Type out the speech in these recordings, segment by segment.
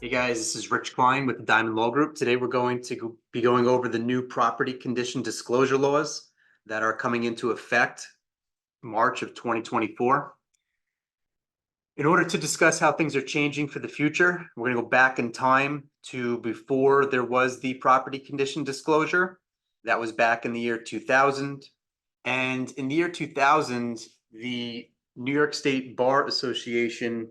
Hey guys, this is Rich Klein with the Diamond Law Group. Today we're going to be going over the new property condition disclosure laws that are coming into effect March of 2024. In order to discuss how things are changing for the future, we're going to go back in time to before there was the property condition disclosure. That was back in the year 2000. And in the year 2000, the New York State Bar Association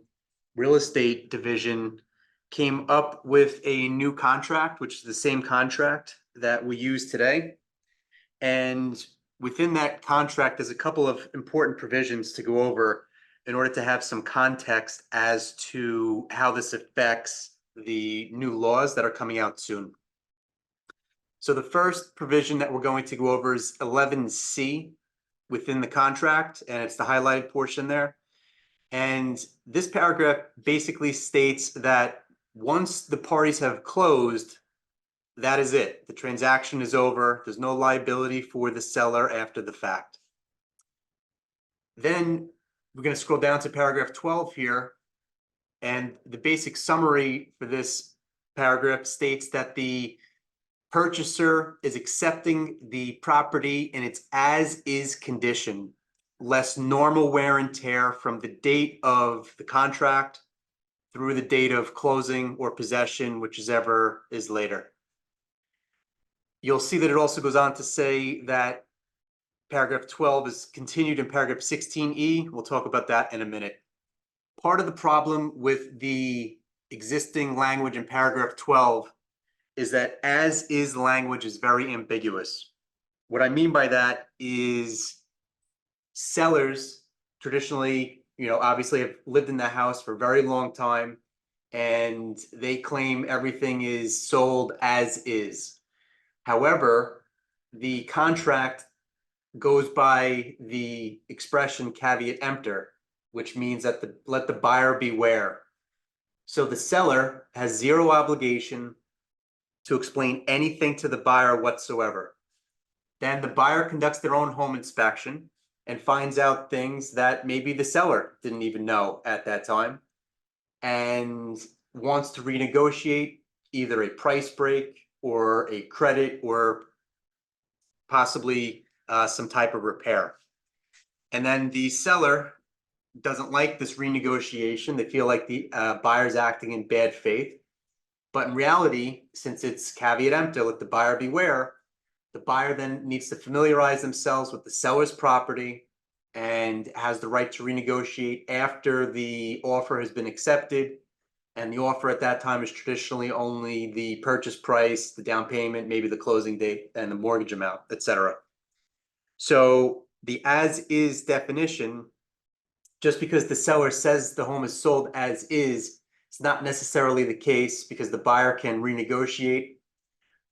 Real Estate Division came up with a new contract, which is the same contract that we use today. And within that contract, there's a couple of important provisions to go over in order to have some context as to how this affects the new laws that are coming out soon. So the first provision that we're going to go over is 11C within the contract, and it's the highlighted portion there. And this paragraph basically states that once the parties have closed, that is it. The transaction is over. There's no liability for the seller after the fact. Then we're going to scroll down to paragraph 12 here. And the basic summary for this paragraph states that the purchaser is accepting the property in its as-is condition, less normal wear and tear from the date of the contract through the date of closing or possession, whichever is later. You'll see that it also goes on to say that paragraph 12 is continued in paragraph 16E. We'll talk about that in a minute. Part of the problem with the existing language in paragraph 12 is that as-is language is very ambiguous. What I mean by that is sellers traditionally, obviously have lived in the house for a very long time, and they claim everything is sold as is. However, the contract goes by the expression caveat emptor, which means that let the buyer beware. So the seller has zero obligation to explain anything to the buyer whatsoever. Then the buyer conducts their own home inspection and finds out things that maybe the seller didn't even know at that time, and wants to renegotiate either a price break or a credit or possibly some type of repair. And then the seller doesn't like this renegotiation. They feel like the buyer's acting in bad faith. But in reality, since it's caveat emptor, let the buyer beware, the buyer then needs to familiarize themselves with the seller's property and has the right to renegotiate after the offer has been accepted. And the offer at that time is traditionally only the purchase price, the down payment, maybe the closing date, and the mortgage amount, etc. So the as-is definition, just because the seller says the home is sold as is, it's not necessarily the case, because the buyer can renegotiate.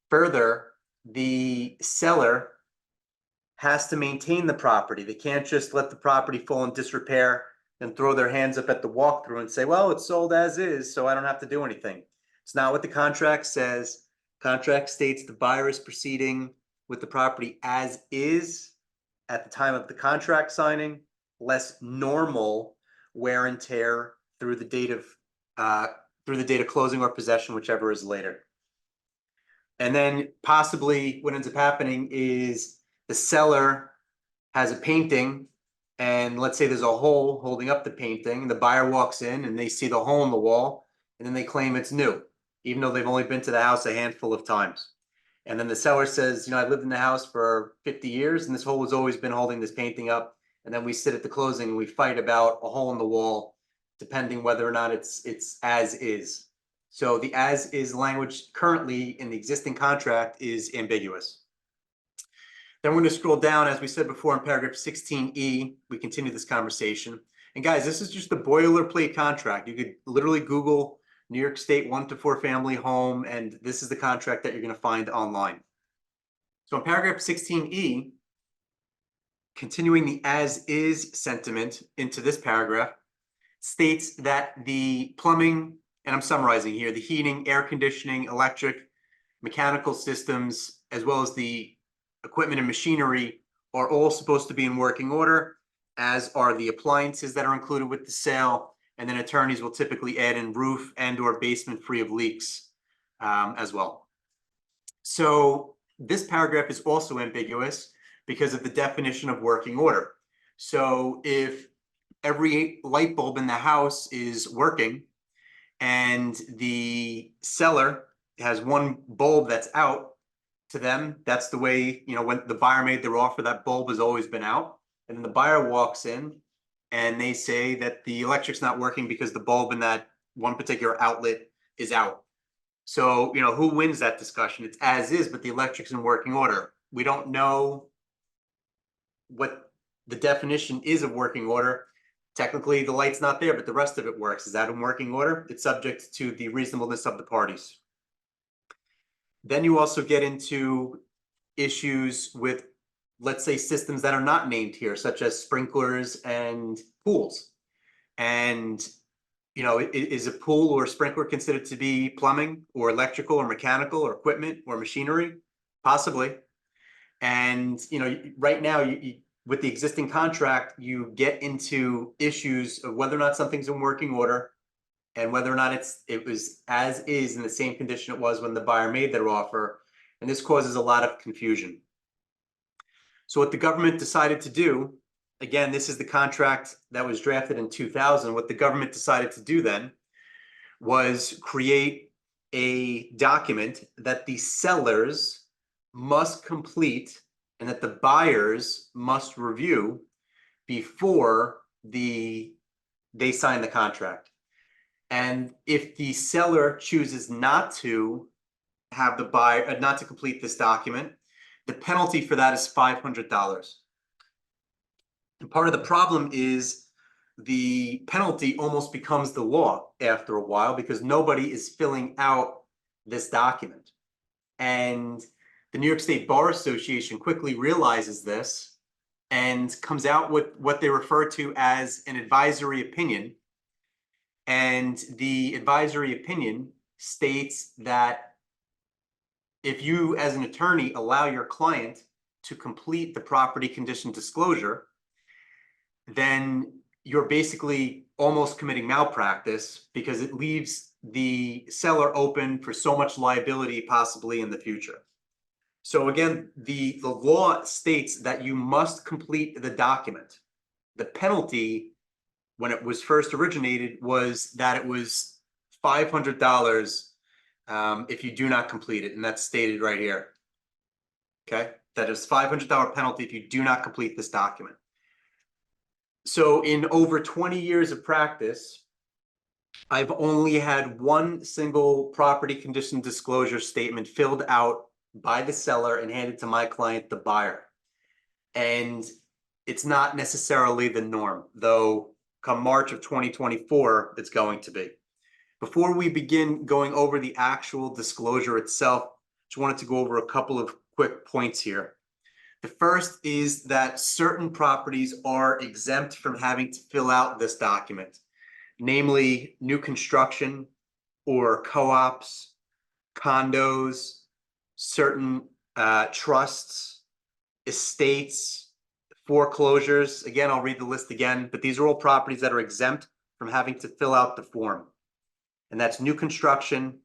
Further, the seller has to maintain the property. They can't just let the property fall in disrepair and throw their hands up at the walkthrough and say, well, it's sold as is, so I don't have to do anything. It's not what the contract says. Contract states the buyer is proceeding with the property as is at the time of the contract signing, less normal wear and tear through the date of closing or possession, whichever is later. And then possibly what ends up happening is the seller has a painting, and let's say there's a hole holding up the painting, and the buyer walks in and they see the hole in the wall, and then they claim it's new, even though they've only been to the house a handful of times. And then the seller says, I've lived in the house for 50 years, and this hole has always been holding this painting up. And then we sit at the closing and we fight about a hole in the wall, depending whether or not it's as is. So the as is language currently in the existing contract is ambiguous. Then we're going to scroll down, as we said before, in paragraph 16E, we continue this conversation. And guys, this is just the boilerplate contract. You could literally Google New York State 1 to 4 family home, and this is the contract that you're going to find online. So in paragraph 16E, continuing the as-is sentiment into this paragraph, states that the plumbing, and I'm summarizing here, the heating, air conditioning, electric, mechanical systems, as well as the equipment and machinery are all supposed to be in working order, as are the appliances that are included with the sale, And then attorneys will typically add in roof and or basement free of leaks as well. So this paragraph is also ambiguous because of the definition of working order. So if every light bulb in the house is working and the seller has one bulb that's out, to them, that's the way, when the buyer made their offer, that bulb has always been out. And then the buyer walks in and they say that the electric's not working because the bulb in that one particular outlet is out. So, who wins that discussion? It's as is, but the electric's in working order. We don't know what the definition is of working order. Technically, the light's not there, but the rest of it works. Is that in working order? It's subject to the reasonableness of the parties. Then you also get into issues with, let's say, systems that are not named here, such as sprinklers and pools. And, is a pool or a sprinkler considered to be plumbing or electrical or mechanical or equipment or machinery? Possibly. And, right now, with the existing contract, you get into issues of whether or not something's in working order and whether or not it was as is in the same condition it was when the buyer made their offer. And this causes a lot of confusion. So what the government decided to do, again, this is the contract that was drafted in 2000. What the government decided to do then was create a document that the sellers must complete and that the buyers must review before they sign the contract. And if the seller chooses not to have the buyer, not to complete this document, the penalty for that is $500. And part of the problem is the penalty almost becomes the law after a while because nobody is filling out this document. And the New York State Bar Association quickly realizes this and comes out with what they refer to as an advisory opinion. And the advisory opinion states that if you, as an attorney, allow your client to complete the property condition disclosure, then you're basically almost committing malpractice because it leaves the seller open for so much liability possibly in the future. So again, the law states that you must complete the document. The penalty, when it was first originated, was that it was $500 if you do not complete it, and that's stated right here. Okay, that is $500 penalty if you do not complete this document. So in over 20 years of practice, I've only had one single property condition disclosure statement filled out by the seller and handed to my client, the buyer. And it's not necessarily the norm, though come March of 2024, it's going to be. Before we begin going over the actual disclosure itself, just wanted to go over a couple of quick points here. The first is that certain properties are exempt from having to fill out this document, namely new construction or co-ops, condos, certain trusts, estates, foreclosures. Again, I'll read the list again, but these are all properties that are exempt from having to fill out the form. And that's new construction,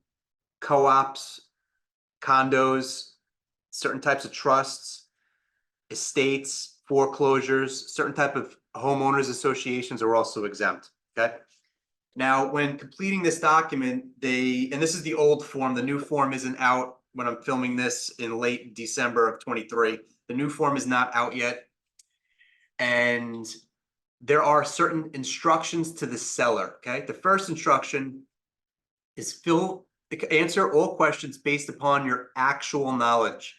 co-ops, condos, certain types of trusts, estates, foreclosures, certain type of homeowners associations are also exempt, okay? Now, when completing this document, and this is the old form, the new form isn't out when I'm filming this in late December of 23. The new form is not out yet. And there are certain instructions to the seller, okay? The first instruction is answer all questions based upon your actual knowledge.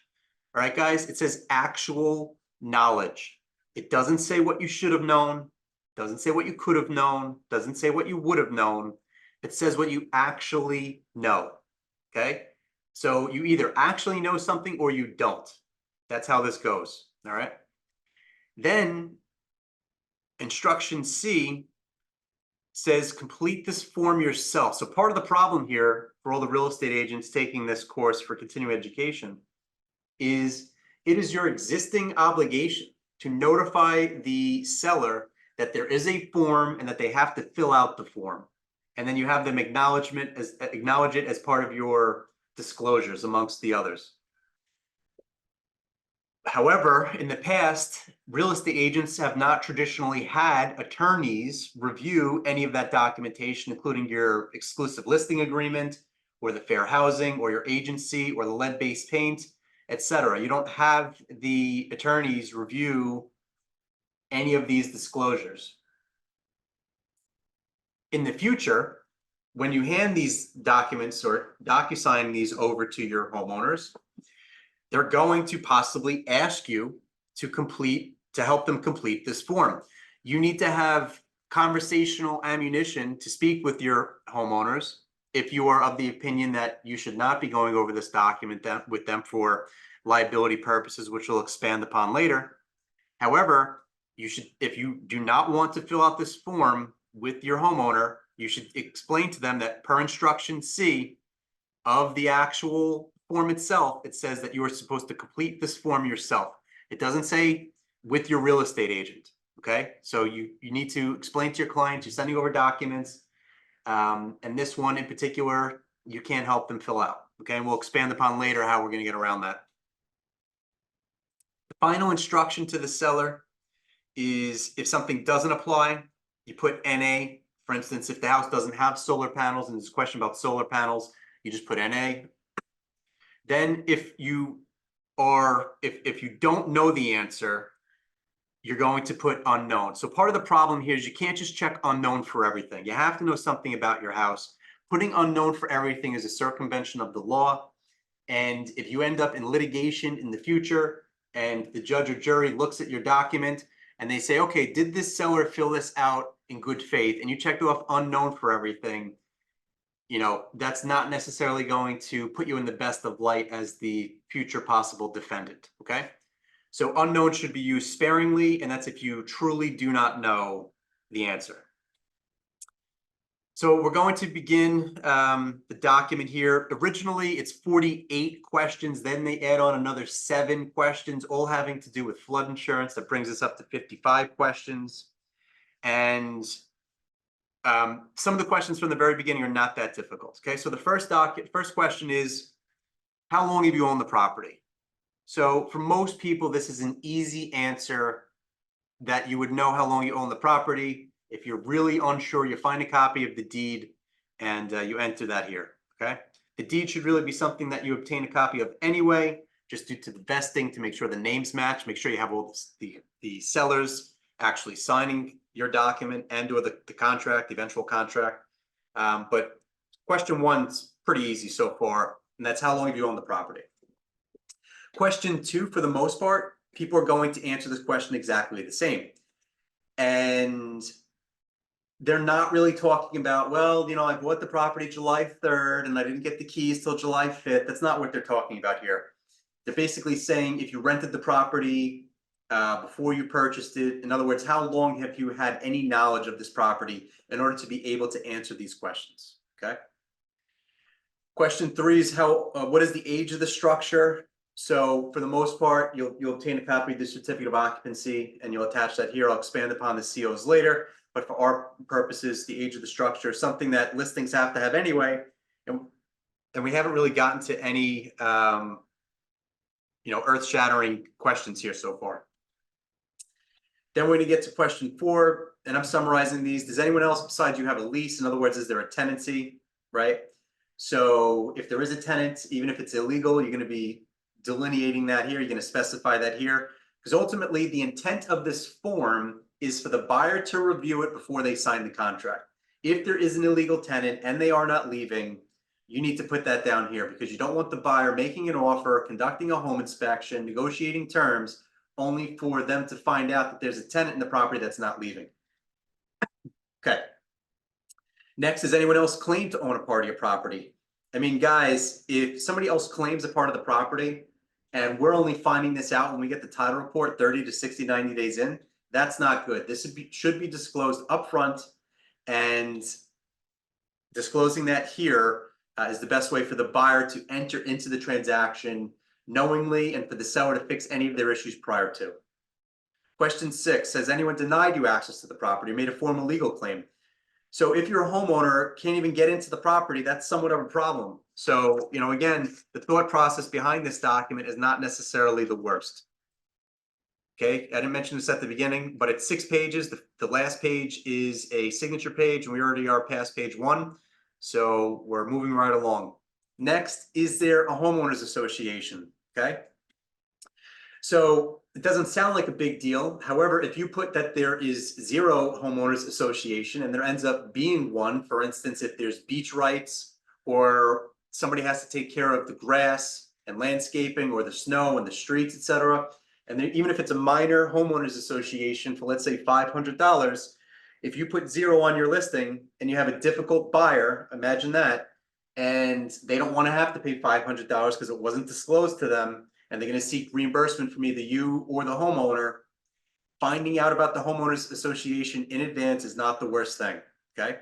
All right, guys, it says actual knowledge. It doesn't say what you should have known, doesn't say what you could have known, doesn't say what you would have known. It says what you actually know, okay? So you either actually know something or you don't. That's how this goes, all right? Then instruction C says complete this form yourself. So part of the problem here for all the real estate agents taking this course for continuing education is it is your existing obligation to notify the seller that there is a form and that they have to fill out the form. And then you have them acknowledge it as part of your disclosures amongst the others. However, in the past, real estate agents have not traditionally had attorneys review any of that documentation, including your exclusive listing agreement, or the fair housing, or your agency, or the lead-based paint, etc. You don't have the attorneys review any of these disclosures. In the future, when you hand these documents or DocuSign these over to your homeowners, they're going to possibly ask you to help them complete this form. You need to have conversational ammunition to speak with your homeowners if you are of the opinion that you should not be going over this document with them for liability purposes, which we'll expand upon later. However, if you do not want to fill out this form with your homeowner, you should explain to them that per instruction C of the actual form itself, it says that you are supposed to complete this form yourself. It doesn't say with your real estate agent, okay? So you need to explain to your clients, you're sending over documents, and this one in particular, you can't help them fill out, okay? And we'll expand upon later how we're gonna get around that. The final instruction to the seller is if something doesn't apply, you put NA. For instance, if the house doesn't have solar panels and there's a question about solar panels, you just put NA. Then if you don't know the answer, you're going to put unknown. So part of the problem here is you can't just check unknown for everything. You have to know something about your house. Putting unknown for everything is a circumvention of the law. And if you end up in litigation in the future and the judge or jury looks at your document and they say, okay, did this seller fill this out in good faith? And you checked off unknown for everything, you know, that's not necessarily going to put you in the best of light as the future possible defendant, okay? So unknown should be used sparingly, and that's if you truly do not know the answer. So we're going to begin the document here. Originally, it's 48 questions. Then they add on another 7 questions, all having to do with flood insurance. That brings us up to 55 questions. And some of the questions from the very beginning are not that difficult. Okay, so the first question is, how long have you owned the property? So for most people, this is an easy answer that you would know how long you own the property. If you're really unsure, you find a copy of the deed and you enter that here. Okay, the deed should really be something that you obtain a copy of anyway, just due to the vesting, to make sure the names match, make sure you have all the sellers actually signing your document and or the contract, the eventual contract. But question 1's pretty easy so far, and that's how long have you owned the property? Question 2, for the most part, people are going to answer this question exactly the same. And they're not really talking about, well, you know, I bought the property July 3rd and I didn't get the keys till July 5th. That's not what they're talking about here. They're basically saying if you rented the property before you purchased it. In other words, how long have you had any knowledge of this property in order to be able to answer these questions? Okay. Question 3 is what is the age of the structure? So for the most part, you'll obtain a copy of the certificate of occupancy and you'll attach that here. I'll expand upon the COs later, but for our purposes, the age of the structure is something that listings have to have anyway. And we haven't really gotten to any earth-shattering questions here so far. Then we're going to get to question 4, and I'm summarizing these. Does anyone else besides you have a lease? In other words, is there a tenancy, right? So if there is a tenant, even if it's illegal, you're going to be delineating that here. You're going to specify that here, because ultimately the intent of this form is for the buyer to review it before they sign the contract. If there is an illegal tenant and they are not leaving, you need to put that down here, because you don't want the buyer making an offer, conducting a home inspection, negotiating terms, only for them to find out that there's a tenant in the property that's not leaving. Okay. Next, does anyone else claim to own a part of your property? I mean, guys, if somebody else claims a part of the property and we're only finding this out when we get the title report 30 to 60, 90 days in, that's not good. This should be disclosed upfront, and disclosing that here is the best way for the buyer to enter into the transaction knowingly and for the seller to fix any of their issues prior to. Question 6, has anyone denied you access to the property or made a formal legal claim? So if you're a homeowner, can't even get into the property, that's somewhat of a problem. So, again, the thought process behind this document is not necessarily the worst. Okay, I didn't mention this at the beginning, but it's 6 pages. The last page is a signature page, and we already are past page 1. So we're moving right along. Next, is there a homeowners association? Okay. So it doesn't sound like a big deal. However, if you put that there is 0 homeowners association and there ends up being one, for instance, if there's beach rights or somebody has to take care of the grass and landscaping or the snow and the streets, etc., and even if it's a minor homeowners association for, let's say, $500, if you put 0 on your listing and you have a difficult buyer, imagine that, and they don't want to have to pay $500 because it wasn't disclosed to them, and they're going to seek reimbursement from either you or the homeowner, finding out about the homeowners association in advance is not the worst thing. Okay.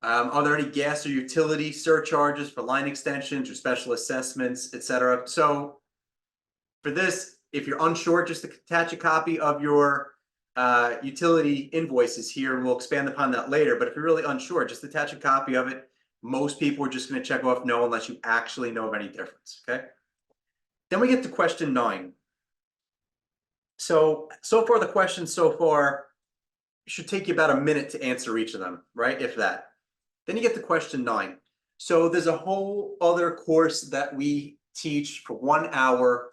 Are there any gas or utility surcharges for line extensions or special assessments, etc.? So for this, if you're unsure, just attach a copy of your utility invoices here, and we'll expand upon that later. But if you're really unsure, just attach a copy of it. Most people are just going to check off no unless you actually know of any difference. Okay. Then we get to question 9. So far the questions so far should take you about a minute to answer each of them, right? If that. Then you get to question 9. So there's a whole other course that we teach for 1 hour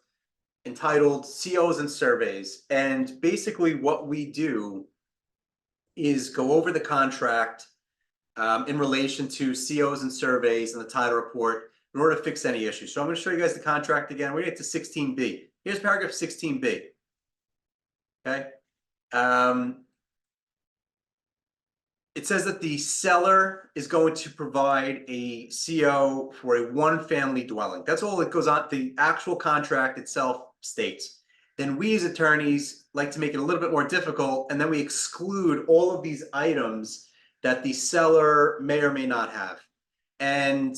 entitled COs and Surveys. And basically what we do is go over the contract in relation to COs and surveys and the title report in order to fix any issues. So I'm going to show you guys the contract again. We're going to get to 16B. Here's paragraph 16B. Okay. It says that the seller is going to provide a CO for a 1-family dwelling. That's all it goes on. The actual contract itself states. Then we as attorneys like to make it a little bit more difficult, and then we exclude all of these items that the seller may or may not have. And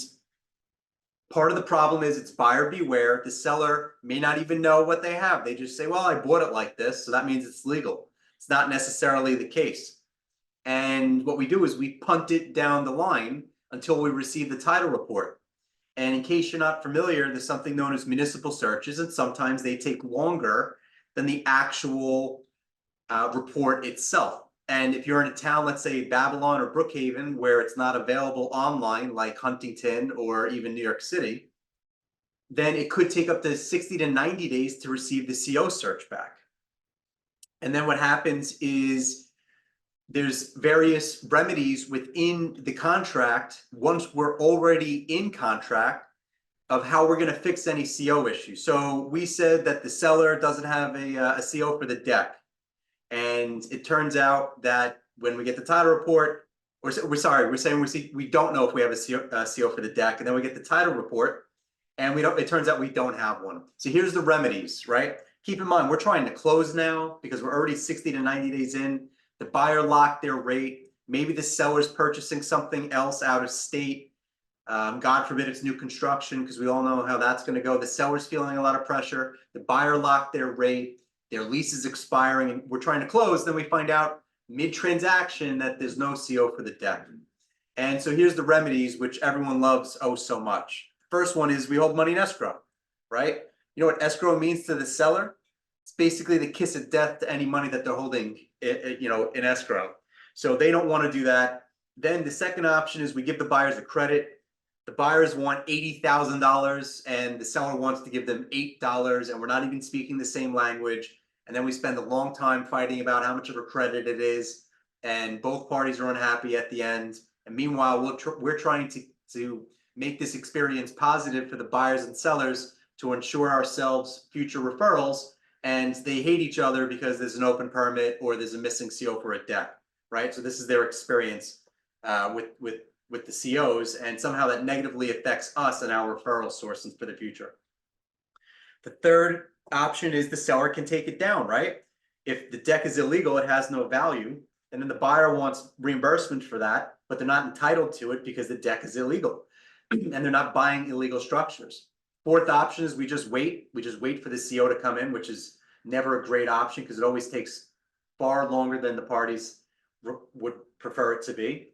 part of the problem is it's buyer beware. The seller may not even know what they have. They just say, well, I bought it like this, so that means it's legal. It's not necessarily the case. And what we do is we punt it down the line until we receive the title report. And in case you're not familiar, there's something known as municipal searches, and sometimes they take longer than the actual report itself. And if you're in a town, let's say Babylon or Brookhaven, where it's not available online like Huntington or even New York City, then it could take up to 60 to 90 days to receive the CO search back. And then what happens is there's various remedies within the contract once we're already in contract of how we're going to fix any CO issue. So we said that the seller doesn't have a CO for the deck. And it turns out that when we get the title report, we're saying we don't know if we have a CO for the deck, and then we get the title report, and it turns out we don't have one. So here's the remedies, right? Keep in mind, we're trying to close now because we're already 60 to 90 days in. The buyer locked their rate. Maybe the seller's purchasing something else out of state. God forbid it's new construction, because we all know how that's going to go. The seller's feeling a lot of pressure. The buyer locked their rate. Their lease is expiring and we're trying to close. Then we find out mid-transaction that there's no CO for the deck. And so here's the remedies, which everyone loves oh so much. First one is we hold money in escrow, right? You know what escrow means to the seller? It's basically the kiss of death to any money that they're holding, in escrow. So they don't want to do that. Then the second option is we give the buyers a credit. The buyers want $80,000 and the seller wants to give them $8, and we're not even speaking the same language. And then we spend a long time fighting about how much of a credit it is, and both parties are unhappy at the end. And meanwhile, we're trying to make this experience positive for the buyers and sellers to ensure ourselves future referrals, and they hate each other because there's an open permit or there's a missing CO for a deck, right? So this is their experience with the COs, and somehow that negatively affects us and our referral sources for the future. The third option is the seller can take it down, right? If the deck is illegal, it has no value, and then the buyer wants reimbursement for that, but they're not entitled to it because the deck is illegal and they're not buying illegal structures. Fourth option is we just wait for the CO to come in, which is never a great option because it always takes far longer than the parties would prefer it to be.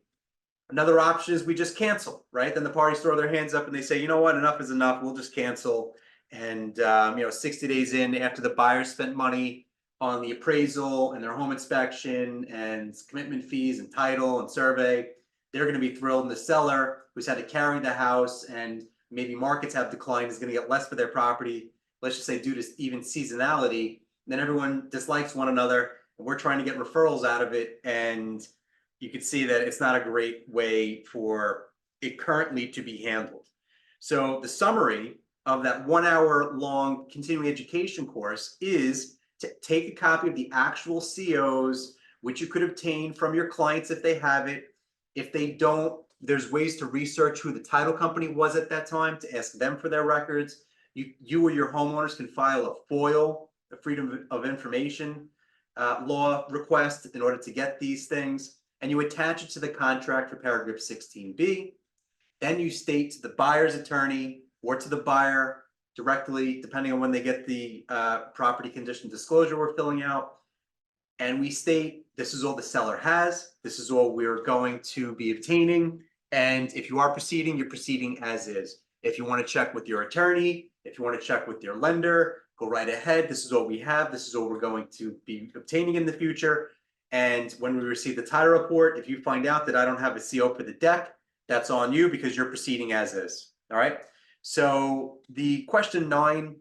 Another option is we just cancel, right? Then the parties throw their hands up and they say, you know what, enough is enough. We'll just cancel. And 60 days in, after the buyer spent money on the appraisal and their home inspection and commitment fees and title and survey, they're going to be thrilled. And the seller, who's had to carry the house and maybe markets have declined, is going to get less for their property. Let's just say due to even seasonality. Then everyone dislikes one another, and we're trying to get referrals out of it. And you can see that it's not a great way for it currently to be handled. So the summary of that 1 hour long continuing education course is to take a copy of the actual COs, which you could obtain from your clients if they have it. If they don't, there's ways to research who the title company was at that time to ask them for their records. You or your homeowners can file a FOIL, the Freedom of Information law request in order to get these things. And you attach it to the contract for paragraph 16B. Then you state to the buyer's attorney or to the buyer directly, depending on when they get the property condition disclosure we're filling out. And we state, this is all the seller has, this is all we're going to be obtaining. And if you are proceeding, you're proceeding as is. If you want to check with your attorney, if you want to check with your lender, go right ahead. This is all we have. This is all we're going to be obtaining in the future. And when we receive the title report, if you find out that I don't have a CO for the deck, that's on you because you're proceeding as is. All right. So the question 9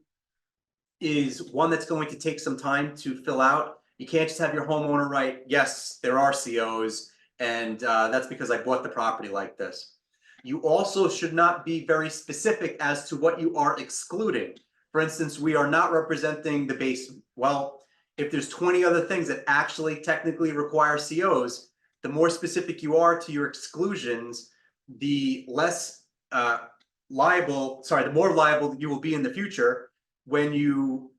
is one that's going to take some time to fill out. You can't just have your homeowner write, yes, there are COs, and that's because I bought the property like this. You also should not be very specific as to what you are excluding. For instance, we are not representing the basement. Well, if there's 20 other things that actually technically require COs, the more specific you are to your exclusions, the less the more liable you will be in the future when you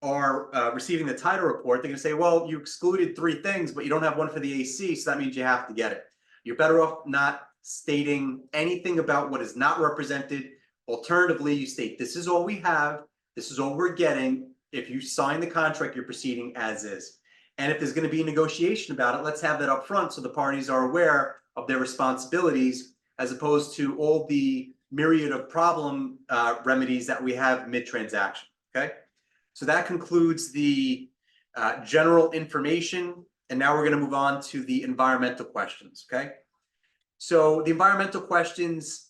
are receiving the title report. They're going to say, well, you excluded 3 things, but you don't have one for the AC, so that means you have to get it. You're better off not stating anything about what is not represented. Alternatively, you state, this is all we have, this is all we're getting. If you sign the contract, you're proceeding as is. And if there's going to be a negotiation about it, let's have that up front so the parties are aware of their responsibilities, as opposed to all the myriad of problem remedies that we have mid-transaction. Okay, so that concludes the general information. And now we're going to move on to the environmental questions. Okay, so the environmental questions,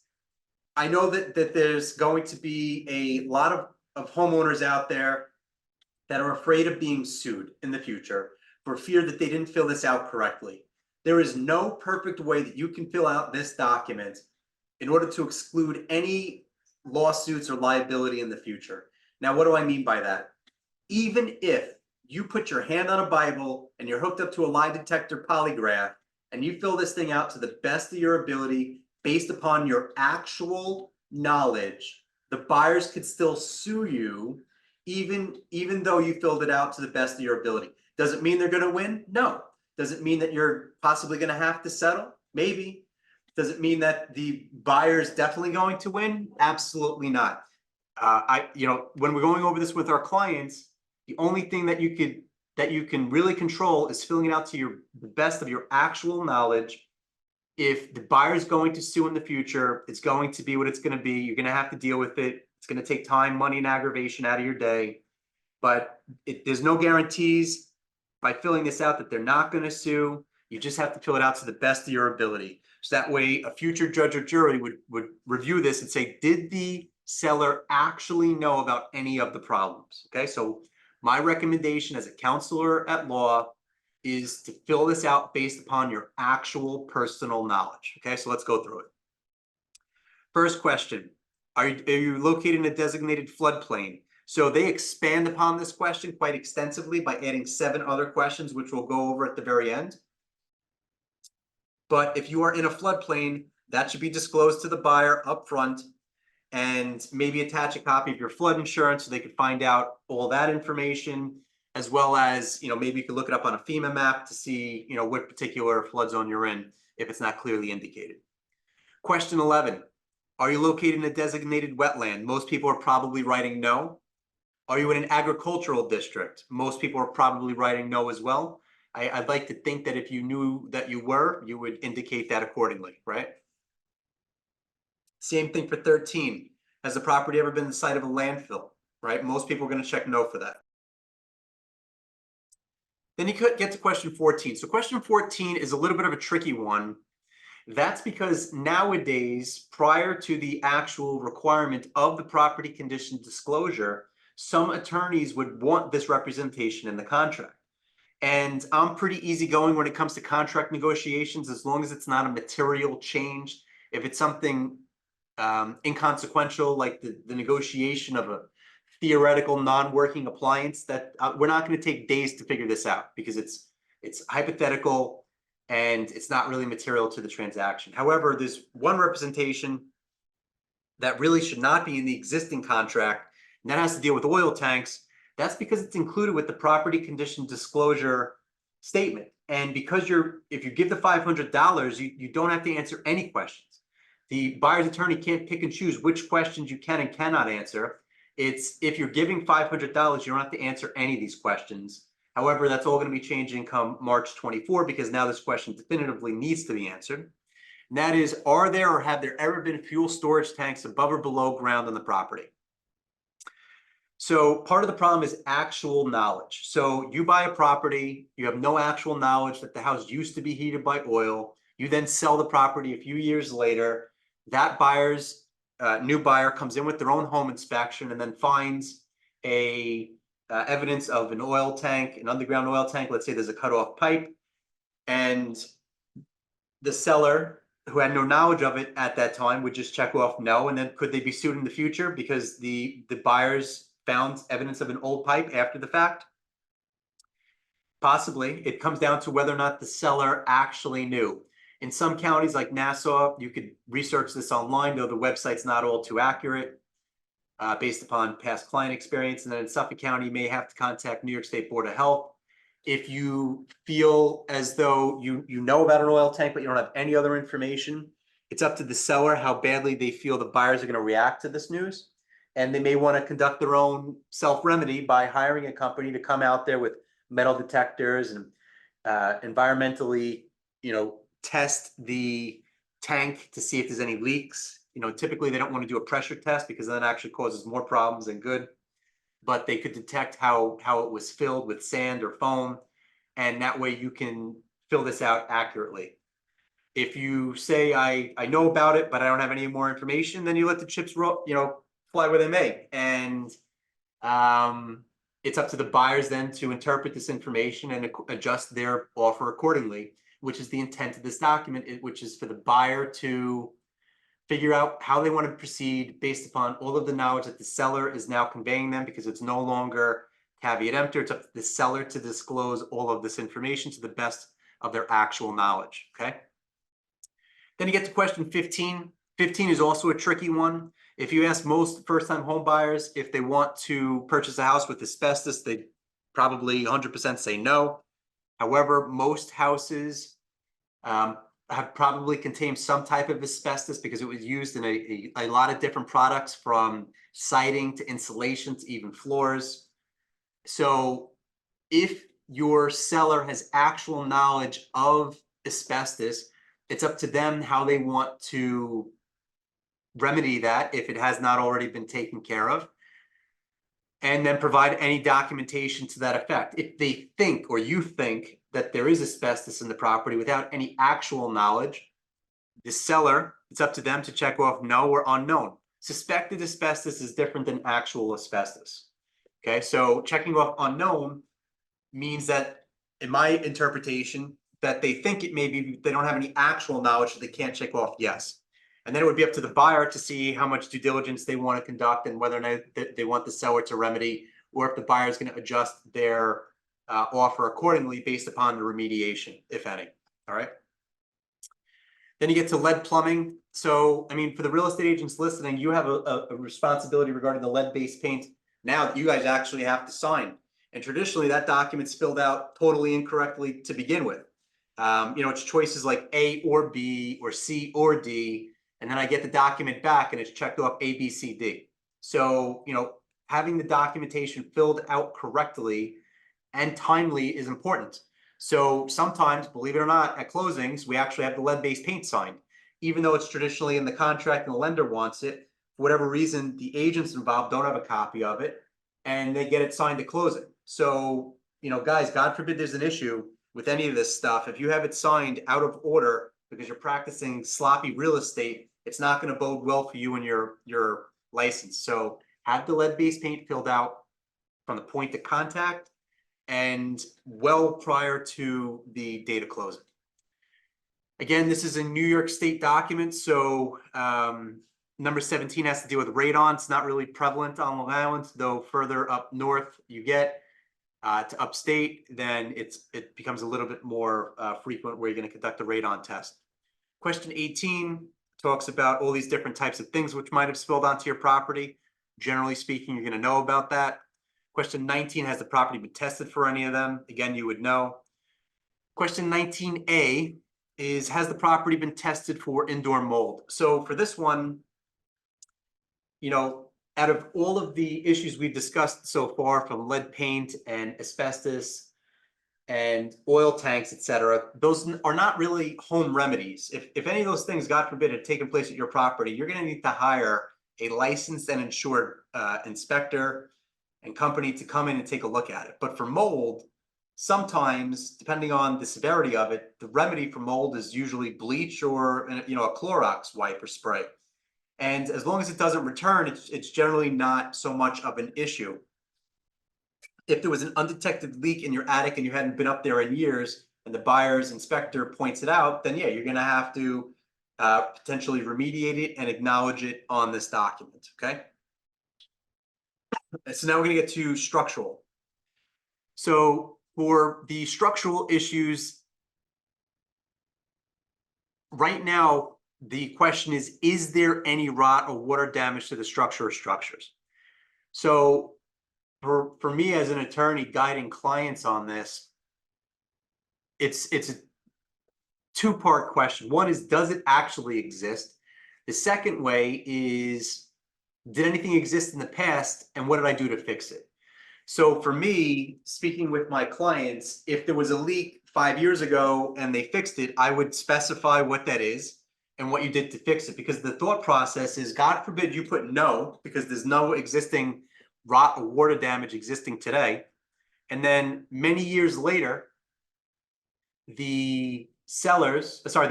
I know that there's going to be a lot of homeowners out there that are afraid of being sued in the future for fear that they didn't fill this out correctly. There is no perfect way that you can fill out this document in order to exclude any lawsuits or liability in the future. Now, what do I mean by that? Even if you put your hand on a Bible and you're hooked up to a lie detector polygraph and you fill this thing out to the best of your ability based upon your actual knowledge, the buyers could still sue you even though you filled it out to the best of your ability. Does it mean they're going to win? No. Does it mean that you're possibly going to have to settle? Maybe. Does it mean that the buyer is definitely going to win? Absolutely not. When we're going over this with our clients, the only thing that you can really control is filling it out to the best of your actual knowledge. If the buyer is going to sue in the future, it's going to be what it's going to be. You're going to have to deal with it. It's going to take time, money, and aggravation out of your day. But there's no guarantees by filling this out that they're not going to sue. You just have to fill it out to the best of your ability. So that way a future judge or jury would review this and say, did the seller actually know about any of the problems? Okay, so my recommendation as a counselor at law is to fill this out based upon your actual personal knowledge. Okay, so let's go through it. First question, are you located in a designated floodplain? So they expand upon this question quite extensively by adding 7 other questions, which we'll go over at the very end. But if you are in a floodplain, that should be disclosed to the buyer up front, and maybe attach a copy of your flood insurance so they could find out all that information, as well as, maybe you could look it up on a FEMA map to see, what particular flood zone you're in if it's not clearly indicated. Question 11, are you located in a designated wetland? Most people are probably writing no. Are you in an agricultural district? Most people are probably writing no as well. I'd like to think that if you knew that you were, you would indicate that accordingly, right? Same thing for 13. Has the property ever been the site of a landfill, right? Most people are going to check no for that. Then you could get to question 14. So question 14 is a little bit of a tricky one. That's because nowadays, prior to the actual requirement of the property condition disclosure, some attorneys would want this representation in the contract. And I'm pretty easygoing when it comes to contract negotiations, as long as it's not a material change. If it's something inconsequential, like the negotiation of a theoretical non-working appliance, that we're not going to take days to figure this out, because it's hypothetical and it's not really material to the transaction. However, there's one representation that really should not be in the existing contract, and that has to deal with oil tanks. That's because it's included with the property condition disclosure statement. And because if you give the $500, you don't have to answer any questions. The buyer's attorney can't pick and choose which questions you can and cannot answer. It's if you're giving $500, you don't have to answer any of these questions. However, that's all going to be changing come March 24, because now this question definitively needs to be answered. And that is, are there or have there ever been fuel storage tanks above or below ground on the property? So part of the problem is actual knowledge. So you buy a property, you have no actual knowledge that the house used to be heated by oil. You then sell the property a few years later. That buyer's new buyer comes in with their own home inspection and then finds evidence of an oil tank, an underground oil tank. Let's say there's a cutoff pipe, and the seller, who had no knowledge of it at that time, would just check off no. And then could they be sued in the future because the buyers found evidence of an old pipe after the fact? Possibly. It comes down to whether or not the seller actually knew. In some counties like Nassau, you could research this online, though the website's not all too accurate based upon past client experience. And then in Suffolk County, you may have to contact New York State Board of Health. If you feel as though you know about an oil tank, but you don't have any other information, it's up to the seller how badly they feel the buyers are going to react to this news. And they may want to conduct their own self-remedy by hiring a company to come out there with metal detectors and environmentally, test the tank to see if there's any leaks. Typically they don't want to do a pressure test, because that actually causes more problems than good. But they could detect how it was filled with sand or foam, and that way you can fill this out accurately. If you say I know about it, but I don't have any more information, then you let the chips roll, fly where they may. And it's up to the buyers then to interpret this information and adjust their offer accordingly, which is the intent of this document, which is for the buyer to figure out how they want to proceed based upon all of the knowledge that the seller is now conveying them, because it's no longer caveat emptor. It's up to the seller to disclose all of this information to the best of their actual knowledge, okay? Then you get to question 15. 15 is also a tricky one. If you ask most first-time home buyers if they want to purchase a house with asbestos, they probably 100% say no. However, most houses have probably contained some type of asbestos, because it was used in a lot of different products, from siding to insulation to even floors. So if your seller has actual knowledge of asbestos, it's up to them how they want to remedy that if it has not already been taken care of, and then provide any documentation to that effect. If they think, or you think, that there is asbestos in the property without any actual knowledge, the seller, it's up to them to check off no or unknown. Suspected asbestos is different than actual asbestos. Okay, so checking off unknown means that, in my interpretation, that they think it may be, they don't have any actual knowledge, so they can't check off yes. And then it would be up to the buyer to see how much due diligence they want to conduct, and whether or not they want the seller to remedy, or if the buyer is going to adjust their offer accordingly based upon the remediation, if any. All right. Then you get to lead plumbing. So, I mean, for the real estate agents listening, you have a responsibility regarding the lead-based paint now that you guys actually have to sign. And traditionally, that document's filled out totally incorrectly to begin with. It's choices like A or B or C or D, and then I get the document back and it's checked off A, B, C, D. So, having the documentation filled out correctly and timely is important. So sometimes, believe it or not, at closings, we actually have the lead-based paint signed. Even though it's traditionally in the contract and the lender wants it, for whatever reason, the agents involved don't have a copy of it and they get it signed at closing. So, guys, God forbid there's an issue with any of this stuff. If you have it signed out of order because you're practicing sloppy real estate, it's not going to bode well for you and your license. So have the lead-based paint filled out from the point of contact and well prior to the date of closing. Again, this is a New York State document, so number 17 has to deal with radon. It's not really prevalent on Long Island, though further up north you get to upstate, then it becomes a little bit more frequent where you're going to conduct a radon test. Question 18 talks about all these different types of things which might have spilled onto your property. Generally speaking, you're going to know about that. Question 19, has the property been tested for any of them? Again, you would know. Question 19A is, has the property been tested for indoor mold? So for this one, out of all of the issues we've discussed so far, from lead paint and asbestos and oil tanks, etc., those are not really home remedies. If any of those things, God forbid, had taken place at your property, you're going to need to hire a licensed and insured inspector and company to come in and take a look at it. But for mold, sometimes, depending on the severity of it, the remedy for mold is usually bleach or a Clorox wipe or spray. And as long as it doesn't return, it's generally not so much of an issue. If there was an undetected leak in your attic and you hadn't been up there in years, and the buyer's inspector points it out, then yeah, you're going to have to potentially remediate it and acknowledge it on this document. Okay. So now we're going to get to structural. So for the structural issues, right now, the question is there any rot or water damage to the structure or structures? So for me as an attorney guiding clients on this, it's a two-part question. One is, does it actually exist? The second way is, did anything exist in the past and what did I do to fix it? So for me, speaking with my clients, if there was a leak 5 years ago and they fixed it, I would specify what that is and what you did to fix it, because the thought process is, God forbid you put no, because there's no existing rot or water damage existing today. And then many years later, the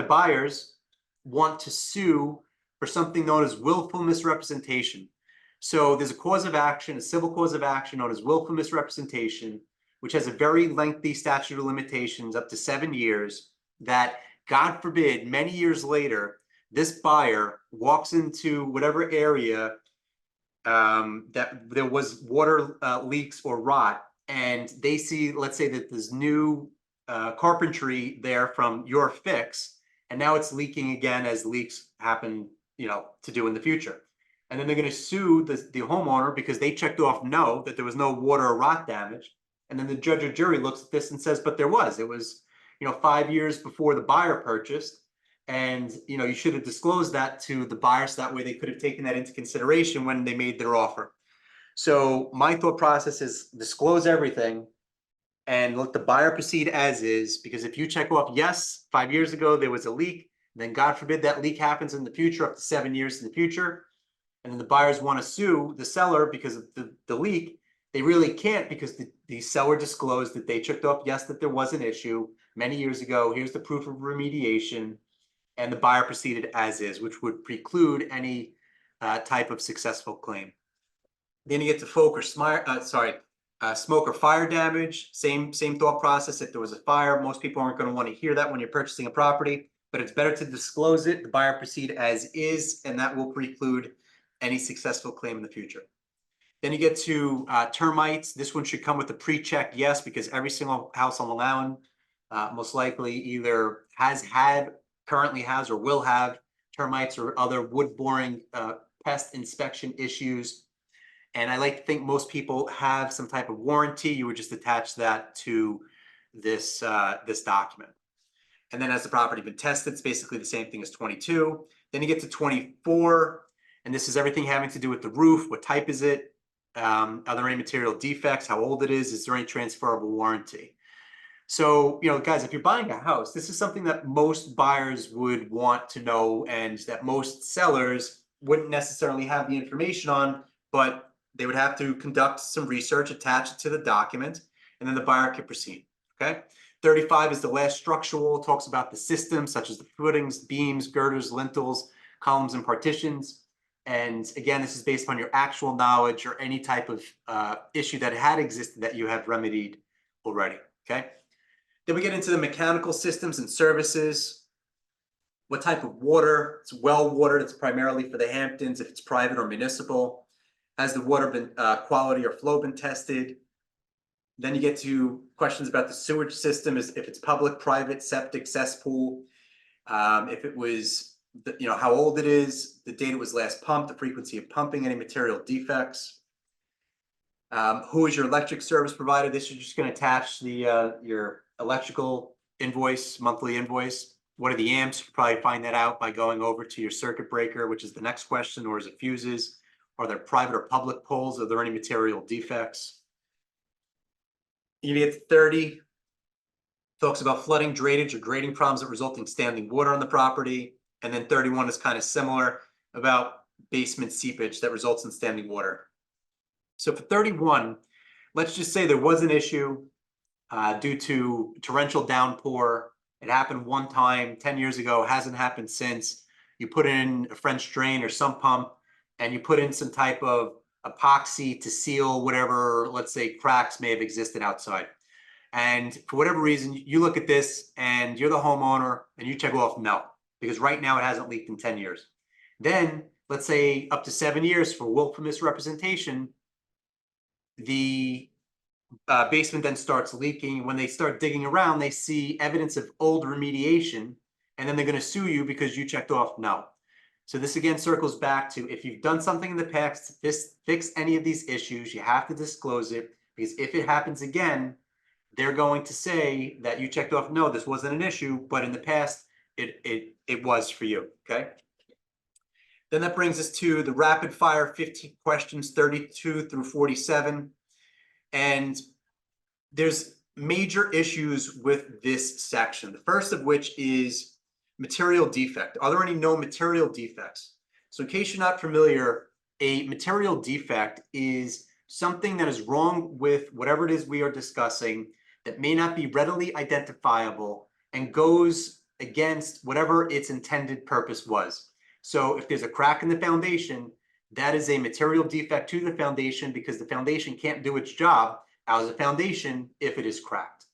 buyers want to sue for something known as willful misrepresentation. So there's a cause of action, a civil cause of action known as willful misrepresentation, which has a very lengthy statute of limitations, up to 7 years, that, God forbid, many years later, this buyer walks into whatever area that there was water leaks or rot, and they see, let's say that there's new carpentry there from your fix, and now it's leaking again, as leaks happen, to do in the future. And then they're going to sue the homeowner because they checked off no, that there was no water or rot damage. And then the judge or jury looks at this and says, but there was. It was, 5 years before the buyer purchased. And, you should have disclosed that to the buyer, so that way they could have taken that into consideration when they made their offer. So my thought process is, disclose everything and let the buyer proceed as is, because if you check off, yes, 5 years ago there was a leak, then God forbid that leak happens in the future, up to 7 years in the future, and then the buyers want to sue the seller because of the leak, they really can't, because the seller disclosed that they checked off, yes, that there was an issue many years ago, here's the proof of remediation, and the buyer proceeded as is, which would preclude any type of successful claim. Then you get to smoke or fire damage. Same thought process. If there was a fire, most people aren't going to want to hear that when you're purchasing a property, but it's better to disclose it, the buyer proceed as is, and that will preclude any successful claim in the future. Then you get to termites. This one should come with a pre-check yes, because every single house on Long Island most likely either has had, currently has, or will have termites or other wood-boring pest inspection issues. And I like to think most people have some type of warranty. You would just attach that to this document. And then, has the property been tested? It's basically the same thing as 22. Then you get to 24, and this is everything having to do with the roof. What type is it? Are there any material defects? How old it is? Is there any transferable warranty? So, guys, if you're buying a house, this is something that most buyers would want to know and that most sellers wouldn't necessarily have the information on, but they would have to conduct some research, attach it to the document, and then the buyer can proceed, okay? 35 is the last structural, talks about the systems such as the footings, beams, girders, lintels, columns, and partitions. And again, this is based upon your actual knowledge or any type of issue that had existed that you have remedied already, okay? Then we get into the mechanical systems and services. What type of water? It's well water. It's primarily for the Hamptons if it's private or municipal. Has the water been quality or flow been tested? Then you get to questions about the sewage system, if it's public, private, septic, cesspool. If it was, how old it is, the date it was last pumped, the frequency of pumping, any material defects. Who is your electric service provider? This is just going to attach the your electrical invoice, monthly invoice. What are the amps? You can probably find that out by going over to your circuit breaker, which is the next question. Or is it fuses? Are there private or public poles? Are there any material defects? You get to 30. Talks about flooding, drainage, or grading problems that result in standing water on the property. And then 31 is kind of similar about basement seepage that results in standing water. So for 31, let's just say there was an issue due to torrential downpour. It happened one time 10 years ago, hasn't happened since. You put in a French drain or sump pump, and you put in some type of epoxy to seal whatever, let's say, cracks may have existed outside. And for whatever reason, you look at this and you're the homeowner and you check off no, because right now it hasn't leaked in 10 years. Then let's say up to 7 years for willful misrepresentation, the basement then starts leaking. When they start digging around, they see evidence of old remediation, and then they're going to sue you because you checked off no. So this again circles back to, if you've done something in the past to fix any of these issues, you have to disclose it, because if it happens again, they're going to say that you checked off no, this wasn't an issue, but in the past it was for you, okay? Then that brings us to the rapid fire 15 questions, 32 through 47. And there's major issues with this section. The first of which is material defect. Are there any known material defects? So in case you're not familiar, a material defect is something that is wrong with whatever it is we are discussing that may not be readily identifiable and goes against whatever its intended purpose was. So if there's a crack in the foundation, that is a material defect to the foundation, because the foundation can't do its job as a foundation if it is cracked.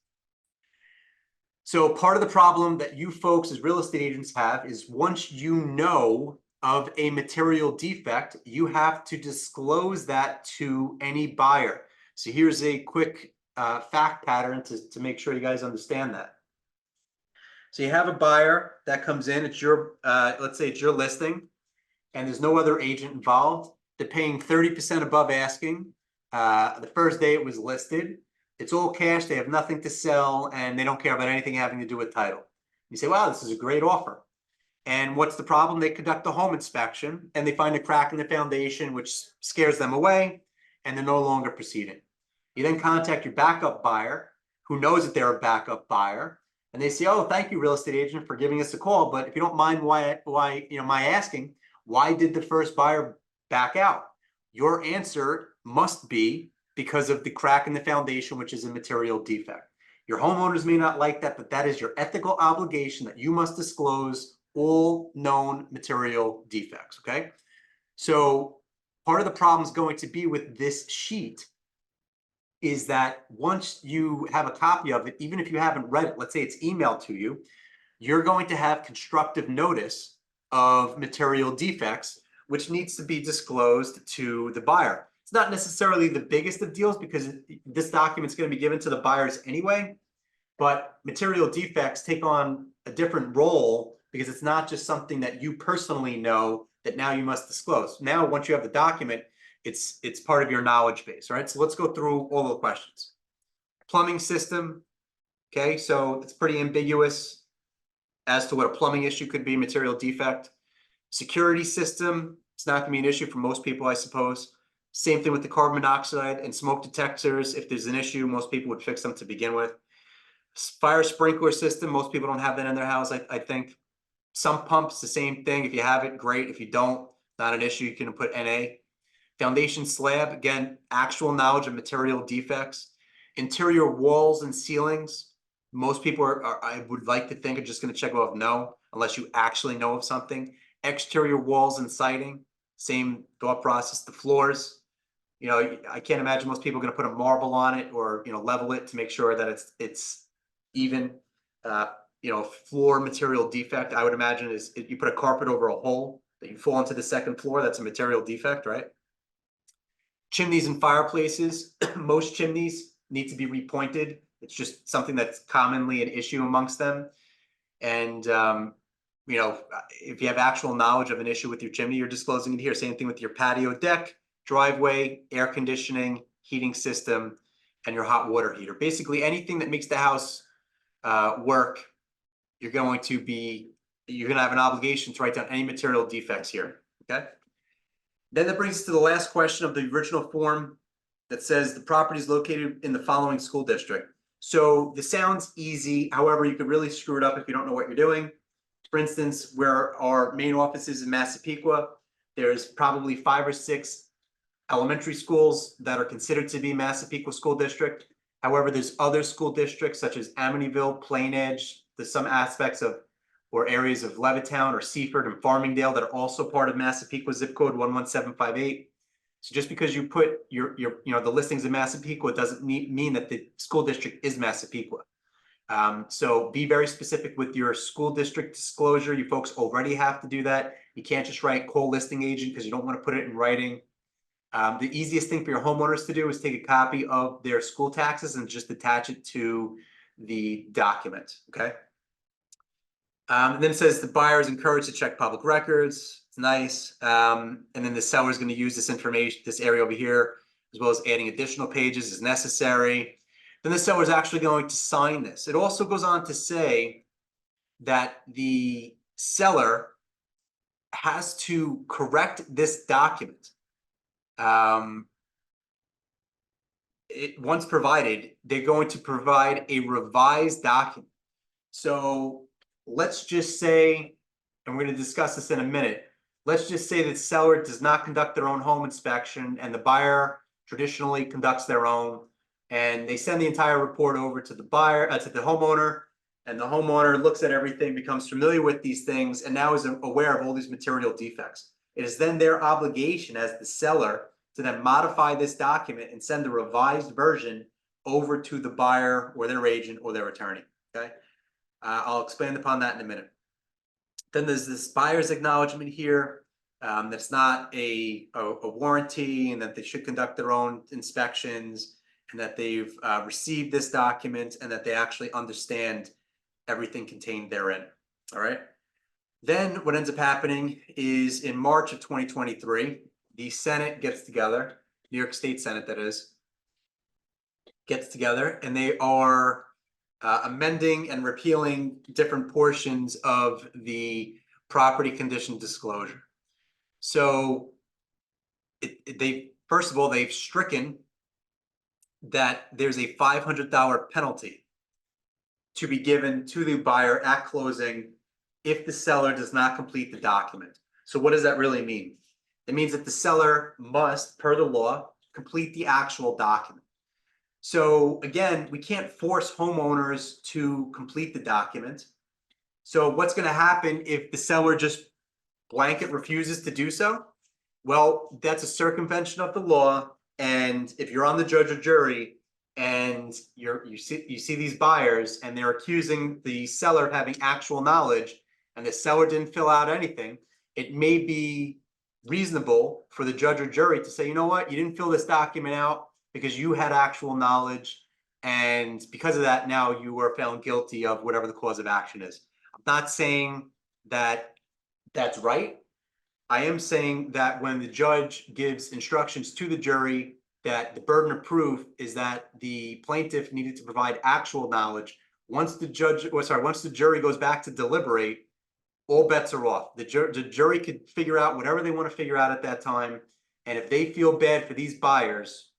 So part of the problem that you folks as real estate agents have is, once you know of a material defect, you have to disclose that to any buyer. So here's a quick fact pattern to make sure you guys understand that. So you have a buyer that comes in, it's your, let's say it's your listing, and there's no other agent involved. They're paying 30% above asking. The first day it was listed. It's all cash, they have nothing to sell, and they don't care about anything having to do with title. You say, wow, this is a great offer. And what's the problem? They conduct a home inspection and they find a crack in the foundation, which scares them away, and they're no longer proceeding. You then contact your backup buyer, who knows that they're a backup buyer, and they say, oh, thank you, real estate agent, for giving us a call, but if you don't mind my asking, why did the first buyer back out? Your answer must be because of the crack in the foundation, which is a material defect. Your homeowners may not like that, but that is your ethical obligation, that you must disclose all known material defects, okay? So part of the problem is going to be with this sheet is that once you have a copy of it, even if you haven't read it, let's say it's emailed to you, you're going to have constructive notice of material defects, which needs to be disclosed to the buyer. It's not necessarily the biggest of deals because this document's going to be given to the buyers anyway, but material defects take on a different role because it's not just something that you personally know that now you must disclose. Now, once you have the document, it's part of your knowledge base, right? So let's go through all the questions. Plumbing system, okay, so it's pretty ambiguous as to what a plumbing issue could be, material defect. Security system, it's not gonna be an issue for most people, I suppose. Same thing with the carbon monoxide and smoke detectors. If there's an issue, most people would fix them to begin with. Fire sprinkler system, most people don't have that in their house, I think. Sump pumps, the same thing. If you have it, great. If you don't, not an issue. You can put NA. Foundation slab, again, actual knowledge of material defects. Interior walls and ceilings, most people I would like to think, are just going to check off no, unless you actually know of something. Exterior walls and siding, same thought process. The floors, you know, I can't imagine most people are going to put a marble on it or, you know, level it to make sure that it's even. You know, floor material defect, I would imagine, is if you put a carpet over a hole that you fall into the second floor, that's a material defect, right? Chimneys and fireplaces, most chimneys need to be repointed. It's just something that's commonly an issue amongst them. And, you know, if you have actual knowledge of an issue with your chimney, you're disclosing it here. Same thing with your patio deck, driveway, air conditioning, heating system, and your hot water heater. Basically anything that makes the house work, you're going to have an obligation to write down any material defects here, okay? Then that brings us to the last question of the original form that says the property is located in the following school district. So this sounds easy. However, you could really screw it up if you don't know what you're doing. For instance, where our main office is in Massapequa, there's probably 5 or 6 elementary schools that are considered to be Massapequa School District. However, there's other school districts such as Amityville, Plain Edge, there's some aspects of or areas of Levittown or Seaford and Farmingdale that are also part of Massapequa zip code 11758. So just because you put your you know, the listings in Massapequa doesn't mean that the school district is Massapequa. So be very specific with your school district disclosure. You folks already have to do that. You can't just write call listing agent because you don't want to put it in writing. The easiest thing for your homeowners to do is take a copy of their school taxes and just attach it to the document, okay? And then it says the buyer is encouraged to check public records. It's nice. And then the seller is going to use this information, this area over here, as well as adding additional pages as necessary. Then the seller is actually going to sign this. It also goes on to say that the seller has to correct this document. Once provided, they're going to provide a revised document. So let's just say, and we're going to discuss this in a minute, let's just say that seller does not conduct their own home inspection and the buyer traditionally conducts their own, and they send the entire report over to the buyer, to the homeowner, and the homeowner looks at everything, becomes familiar with these things, and now is aware of all these material defects. It is then their obligation as the seller to then modify this document and send the revised version over to the buyer or their agent or their attorney, okay? I'll expand upon that in a minute. Then there's this buyer's acknowledgement here. That's not a warranty, and that they should conduct their own inspections, and that they've received this document, and that they actually understand everything contained therein. All right. Then what ends up happening is in March of 2023, the Senate gets together, New York State Senate, that is, gets together, and they are amending and repealing different portions of the property condition disclosure. So they, first of all, they've stricken that there's a $500 penalty to be given to the buyer at closing if the seller does not complete the document. So what does that really mean? It means that the seller must, per the law, complete the actual document. So again, we can't force homeowners to complete the document. So what's going to happen if the seller just blanket refuses to do so? Well, that's a circumvention of the law. And if you're on the judge or jury and you see these buyers and they're accusing the seller of having actual knowledge and the seller didn't fill out anything, it may be reasonable for the judge or jury to say, you know what, you didn't fill this document out because you had actual knowledge, and because of that, now you were found guilty of whatever the cause of action is. I'm not saying that that's right. I am saying that when the judge gives instructions to the jury that the burden of proof is that the plaintiff needed to provide actual knowledge, once the jury goes back to deliberate, all bets are off. The jury could figure out whatever they want to figure out at that time, And if they feel bad for these buyers,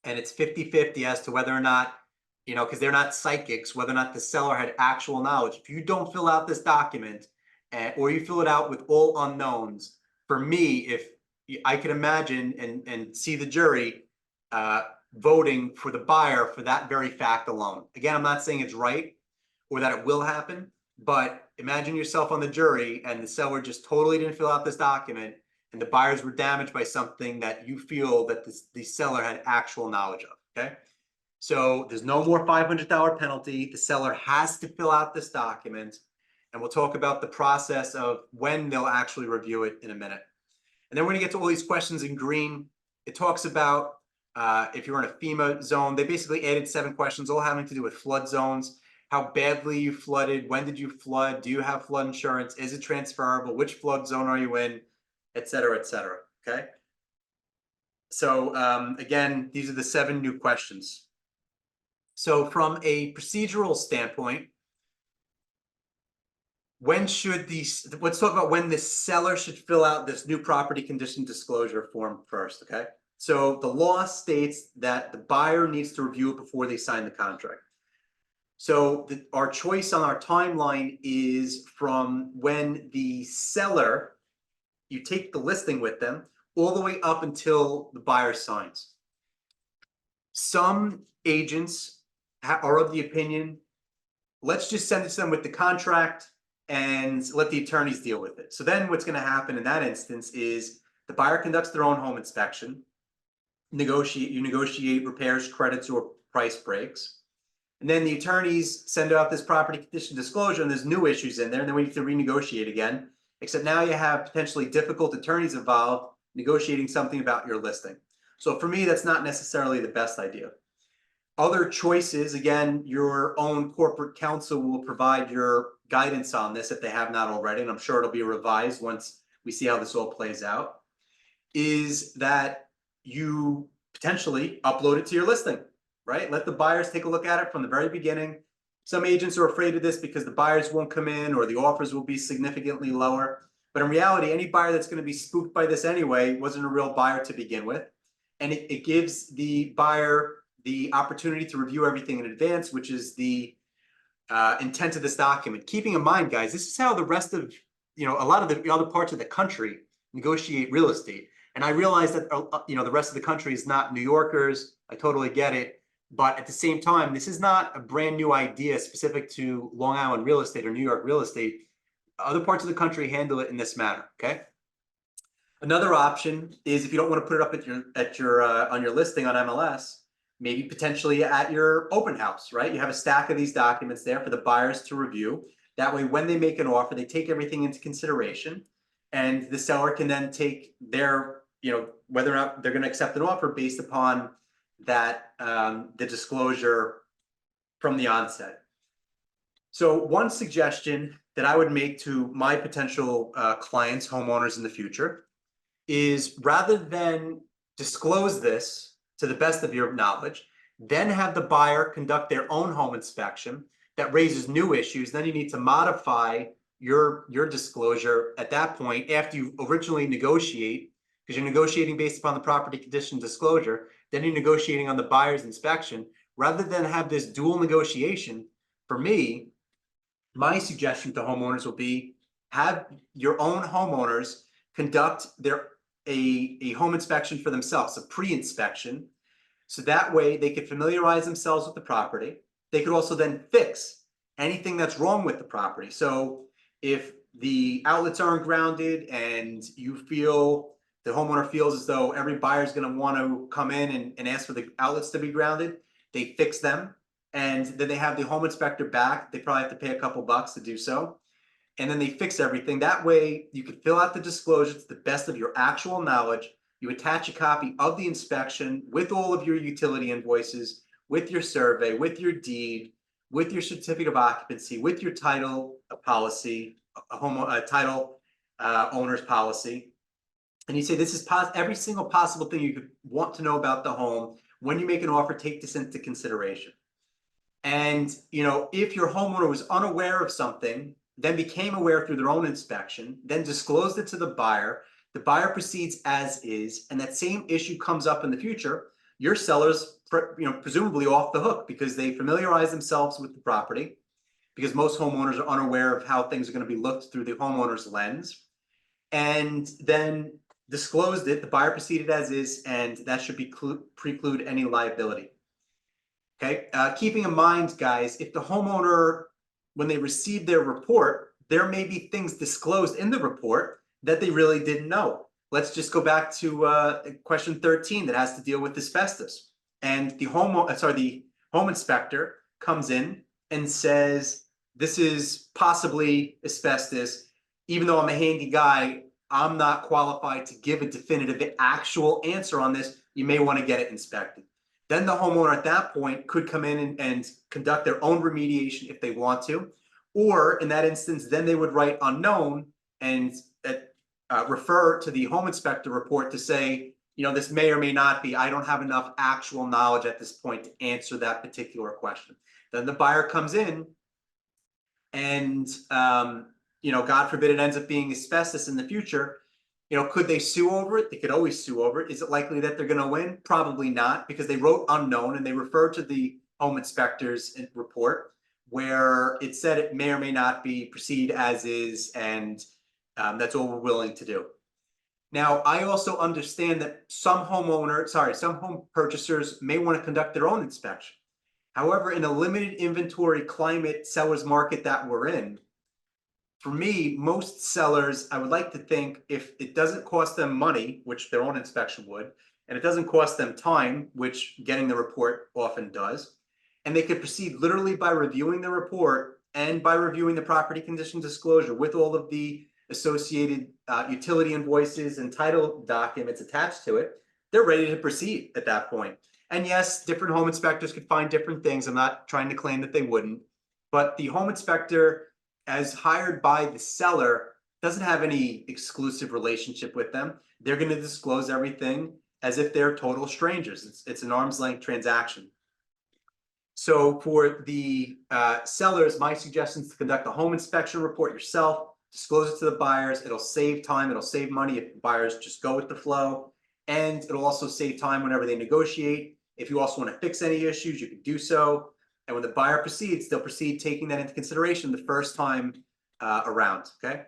and it's 50-50 as to whether or not, because they're not psychics, whether or not the seller had actual knowledge. If you don't fill out this document, or you fill it out with all unknowns, for me, if I can imagine and see the jury voting for the buyer for that very fact alone. Again, I'm not saying it's right or that it will happen, but imagine yourself on the jury and the seller just totally didn't fill out this document, and the buyers were damaged by something that you feel that the seller had actual knowledge of, okay? So there's no more $500 penalty. The seller has to fill out this document, and we'll talk about the process of when they'll actually review it in a minute. And then we're gonna get to all these questions in green. It talks about if you're in a FEMA zone. They basically added 7 questions, all having to do with flood zones. How badly you flooded, when did you flood, do you have flood insurance, is it transferable, which flood zone are you in, et cetera, okay? So again, these are the 7 new questions. So from a procedural standpoint, let's talk about when the seller should fill out this new property condition disclosure form first, okay? So the law states that the buyer needs to review it before they sign the contract. So our choice on our timeline is from when the seller, you take the listing with them, all the way up until the buyer signs. Some agents are of the opinion, let's just send it to them with the contract and let the attorneys deal with it. So then what's going to happen in that instance is the buyer conducts their own home inspection, you negotiate repairs, credits, or price breaks. And then the attorneys send out this property condition disclosure, and there's new issues in there, and then we need to renegotiate again. Except now you have potentially difficult attorneys involved negotiating something about your listing. So for me, that's not necessarily the best idea. Other choices, again, your own corporate counsel will provide your guidance on this if they have not already, and I'm sure it'll be revised once we see how this all plays out, is that you potentially upload it to your listing, right? Let the buyers take a look at it from the very beginning. Some agents are afraid of this because the buyers won't come in or the offers will be significantly lower. But in reality, any buyer that's going to be spooked by this anyway wasn't a real buyer to begin with. And it gives the buyer the opportunity to review everything in advance, which is the intent of this document. Keeping in mind, guys, this is how the rest of, a lot of the other parts of the country negotiate real estate. And I realize that, the rest of the country is not New Yorkers. I totally get it. But at the same time, this is not a brand new idea specific to Long Island real estate or New York real estate. Other parts of the country handle it in this manner, okay? Another option is if you don't want to put it up on your listing on MLS, maybe potentially at your open house, right? You have a stack of these documents there for the buyers to review. That way, when they make an offer, they take everything into consideration, and the seller can then take their, whether or not they're going to accept an offer based upon that, the disclosure from the onset. So one suggestion that I would make to my potential clients, homeowners in the future, is rather than disclose this to the best of your knowledge, then have the buyer conduct their own home inspection that raises new issues. Then you need to modify your disclosure at that point after you originally negotiate, because you're negotiating based upon the property condition disclosure, then you're negotiating on the buyer's inspection. Rather than have this dual negotiation, for me, my suggestion to homeowners will be have your own homeowners conduct a home inspection for themselves, a pre-inspection. So that way they could familiarize themselves with the property. They could also then fix anything that's wrong with the property. So if the outlets aren't grounded and the homeowner feels as though every buyer is going to want to come in and ask for the outlets to be grounded, they fix them. And then they have the home inspector back. They probably have to pay a couple bucks to do so. And then they fix everything. That way you can fill out the disclosure to the best of your actual knowledge. You attach a copy of the inspection with all of your utility invoices, with your survey, with your deed, with your certificate of occupancy, with your title policy, title owner's policy. And you say, this is every single possible thing you could want to know about the home. When you make an offer, take this into consideration. And, if your homeowner was unaware of something, then became aware through their own inspection, then disclosed it to the the buyer proceeds as is, and that same issue comes up in the future, your seller's presumably off the hook because they familiarize themselves with the property, because most homeowners are unaware of how things are going to be looked through the homeowner's lens, and then disclosed it, the buyer proceeded as is, and that should be preclude any liability. Okay, keeping in mind, guys, if the homeowner, when they receive their report, there may be things disclosed in the report that they really didn't know. Let's just go back to question 13 that has to deal with asbestos. And the home inspector comes in and says, this is possibly asbestos. Even though I'm a handy guy, I'm not qualified to give a definitive actual answer on this. You may want to get it inspected. Then the homeowner at that point could come in and conduct their own remediation if they want to. Or in that instance, then they would write unknown and refer to the home inspector report to say, this may or may not be, I don't have enough actual knowledge at this point to answer that particular question. Then the buyer comes in and, God forbid it ends up being asbestos in the future. Could they sue over it? They could always sue over it. Is it likely that they're going to win? Probably not, because they wrote unknown and they refer to the home inspector's report where it said it may or may not be, proceed as is, and that's all we're willing to do. Now, I also understand that some home purchasers may want to conduct their own inspection. However, in a limited inventory climate seller's market that we're in, for me, most sellers, I would like to think if it doesn't cost them money, which their own inspection would, and it doesn't cost them time, which getting the report often does, and they could proceed literally by reviewing the report and by reviewing the property condition disclosure with all of the associated utility invoices and title documents attached to it, they're ready to proceed at that point. And yes, different home inspectors could find different things. I'm not trying to claim that they wouldn't, but the home inspector, as hired by the seller, doesn't have any exclusive relationship with them. They're going to disclose everything as if they're total strangers. It's an arm's length transaction. So for the sellers, my suggestion is to conduct a home inspection report yourself, disclose it to the buyers. It'll save time. It'll save money if buyers just go with the flow. And it'll also save time whenever they negotiate. If you also want to fix any issues, you can do so. And when the buyer proceeds, they'll proceed taking that into consideration the first time around, okay?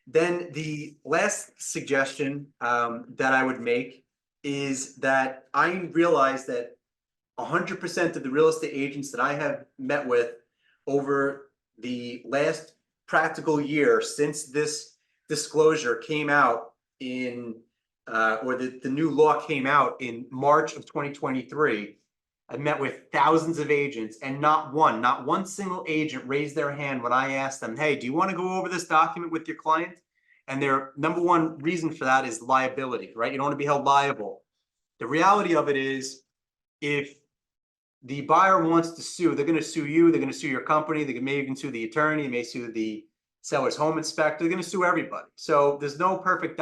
Then the last suggestion that I would make is that I realize that 100% of the real estate agents that I have met with over the last practical year since this disclosure came out in, or the new law came out in March of 2023, I've met with thousands of agents, and not one single agent raised their hand when I asked them, hey, do you want to go over this document with your client? And their number one reason for that is liability, right? You don't want to be held liable. The reality of it is, if the buyer wants to sue, they're going to sue you, they're going to sue your company, they may even sue the attorney, they may sue the seller's home inspector, they're going to sue everybody. So there's no perfect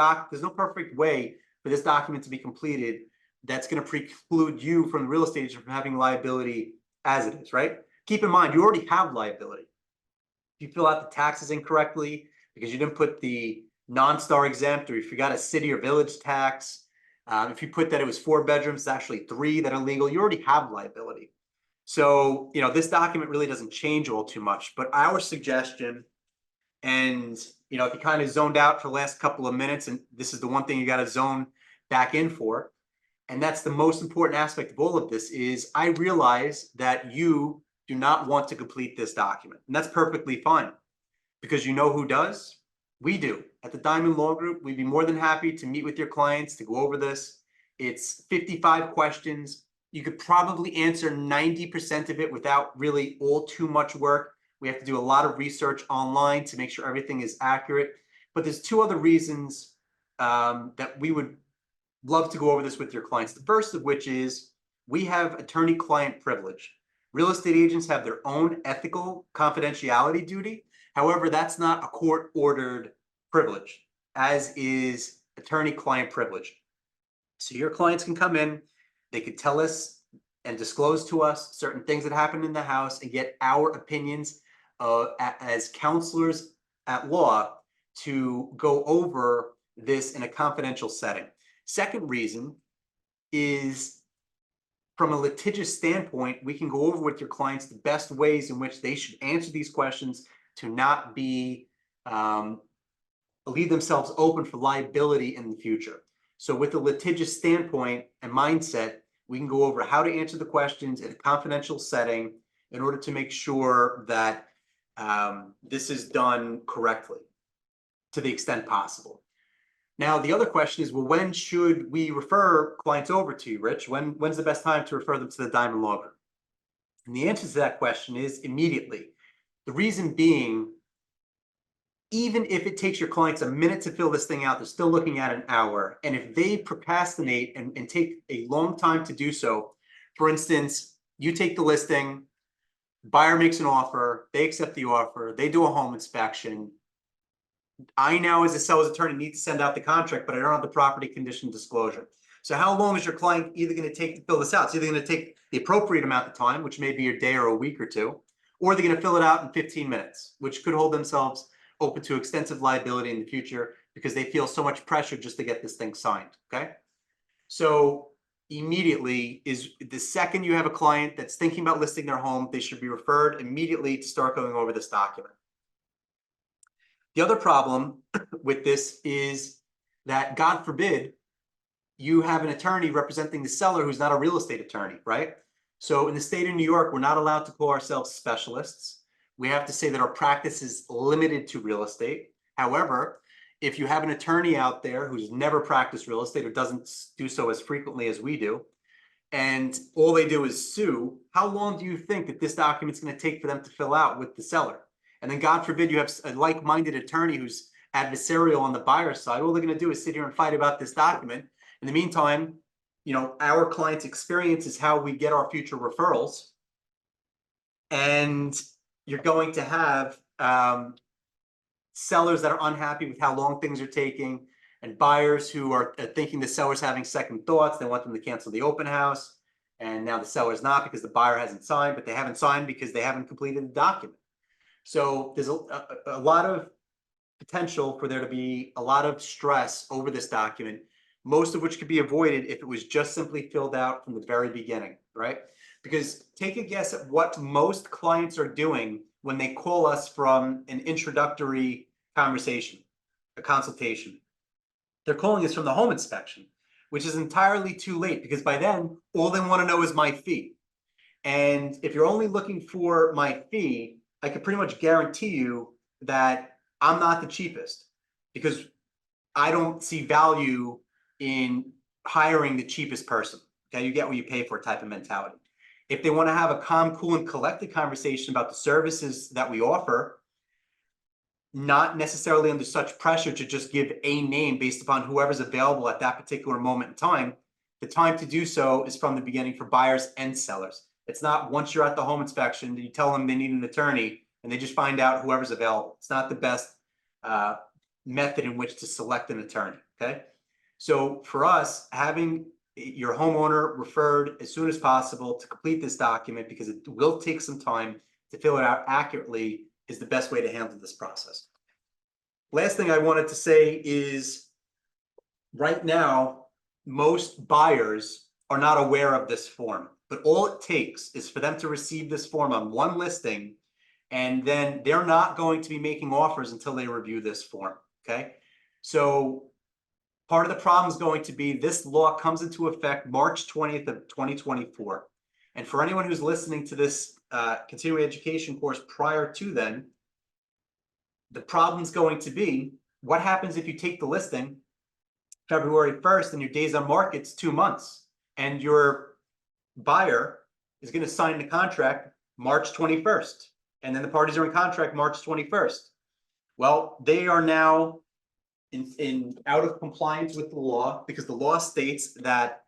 way for this document to be completed that's going to preclude you from the real estate agent from having liability as it is, right? Keep in mind, you already have liability. If you fill out the taxes incorrectly because you didn't put the non-star exempt, or if you got a city or village tax, if you put that it was 4 bedrooms, it's actually 3 that are legal, you already have liability. So, this document really doesn't change all too much, but our suggestion, and, if you kind of zoned out for the last couple of minutes, and this is the one thing you got to zone back in for, and that's the most important aspect of all of this, is I realize that you do not want to complete this document. And that's perfectly fine, because you know who does? We do. At the Diamond Law Group, we'd be more than happy to meet with your clients to go over this. It's 55 questions. You could probably answer 90% of it without really all too much work. We have to do a lot of research online to make sure everything is accurate. But there's 2 other reasons that we would love to go over this with your clients. The first of which is we have attorney-client privilege. Real estate agents have their own ethical confidentiality duty. However, that's not a court-ordered privilege, as is attorney-client privilege. So your clients can come in, they could tell us and disclose to us certain things that happened in the house and get our opinions as counselors at law to go over this in a confidential setting. Second reason is, from a litigious standpoint, we can go over with your clients the best ways in which they should answer these questions to not be leave themselves open for liability in the future. So with a litigious standpoint and mindset, we can go over how to answer the questions in a confidential setting in order to make sure that this is done correctly to the extent possible. Now, the other question is, well, when should we refer clients over to you, Rich? When's the best time to refer them to the Diamond Law Group? And the answer to that question is immediately. The reason being, even if it takes your clients a minute to fill this thing out, they're still looking at an hour. And if they procrastinate and take a long time to do so, for instance, you take the listing, buyer makes an offer, they accept the offer, they do a home inspection. I now, as a seller's attorney, need to send out the contract, but I don't have the property condition disclosure. So how long is your client either going to take to fill this out? It's either going to take the appropriate amount of time, which may be a day or a week or two, or they're going to fill it out in 15 minutes, which could hold themselves open to extensive liability in the future because they feel so much pressure just to get this thing signed, okay? So immediately is the second you have a client that's thinking about listing their home, they should be referred immediately to start going over this document. The other problem with this is that, God forbid, you have an attorney representing the seller who's not a real estate attorney, right? So in the state of New York, we're not allowed to call ourselves specialists. We have to say that our practice is limited to real estate. However, if you have an attorney out there who's never practiced real estate or doesn't do so as frequently as we do, and all they do is sue, how long do you think that this document's going to take for them to fill out with the seller? And then, God forbid, you have a like-minded attorney who's adversarial on the buyer's side. All they're going to do is sit here and fight about this document. In the meantime, you know, our client's experience is how we get our future referrals. And you're going to have sellers that are unhappy with how long things are taking, and buyers who are thinking the seller's having second thoughts. They want them to cancel the open house. And now the seller's not, because the buyer hasn't signed, but they haven't signed because they haven't completed the document. So there's a lot of potential for there to be a lot of stress over this document, most of which could be avoided if it was just simply filled out from the very beginning, right? Because take a guess at what most clients are doing when they call us from an introductory conversation, a consultation. They're calling us from the home inspection, which is entirely too late, because by then, all they want to know is my fee. And if you're only looking for my fee, I can pretty much guarantee you that I'm not the cheapest, because I don't see value in hiring the cheapest person. Okay, you get what you pay for type of mentality. If they want to have a calm, cool, and collected conversation about the services that we offer, not necessarily under such pressure to just give a name based upon whoever's available at that particular moment in time, the time to do so is from the beginning for buyers and sellers. It's not once you're at the home inspection that you tell them they need an attorney and they just find out whoever's available. It's not the best method in which to select an attorney, okay? So for us, having your homeowner referred as soon as possible to complete this document, because it will take some time to fill it out accurately, is the best way to handle this process. Last thing I wanted to say is, right now, most buyers are not aware of this form, but all it takes is for them to receive this form on one listing, and then they're not going to be making offers until they review this form, okay? So part of the problem is going to be this law comes into effect March 20th of 2024. And for anyone who's listening to this continuing education course prior to then, the problem is going to be, what happens if you take the listing February 1st and your days on market's 2 months, and your buyer is going to sign the contract March 21st, and then the parties are in contract March 21st. Well, they are now in out of compliance with the law, because the law states that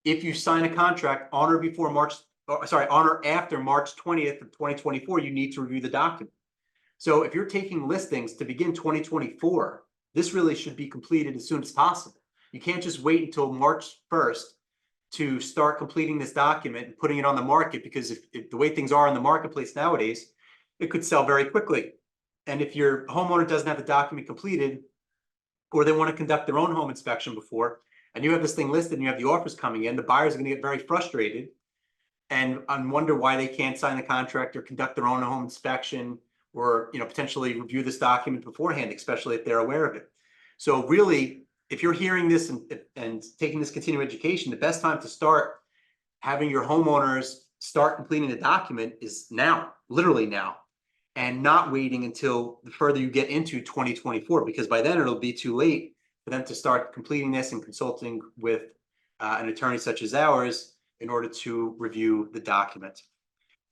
if you sign a contract on or before on or after March 20th of 2024, you need to review the document. So if you're taking listings to begin 2024, this really should be completed as soon as possible. You can't just wait until March 1st to start completing this document and putting it on the market, because if the way things are in the marketplace nowadays, it could sell very quickly. And if your homeowner doesn't have the document completed, or they want to conduct their own home inspection before, and you have this thing listed and you have the offers coming in, the buyers are going to get very frustrated and wonder why they can't sign the contract or conduct their own home inspection, or, you know, potentially review this document beforehand, especially if they're aware of it. So really, if you're hearing this and taking this continuing education, the best time to start having your homeowners start completing the document is now, literally now, and not waiting until the further you get into 2024, because by then it'll be too late for them to start completing this and consulting with an attorney such as ours in order to review the document.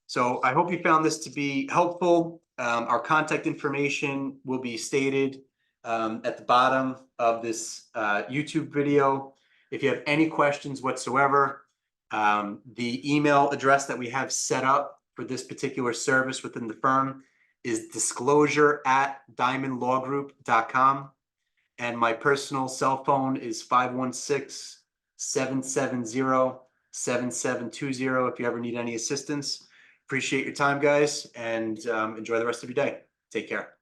So I hope you found this to be helpful. Our contact information will be stated at the bottom of this YouTube video. If you have any questions whatsoever, the email address that we have set up for this particular service within the firm is disclosure@diamondlawgroup.com. And my personal cell phone is 516-770-7720 if you ever need any assistance. Appreciate your time, guys, and enjoy the rest of your day. Take care.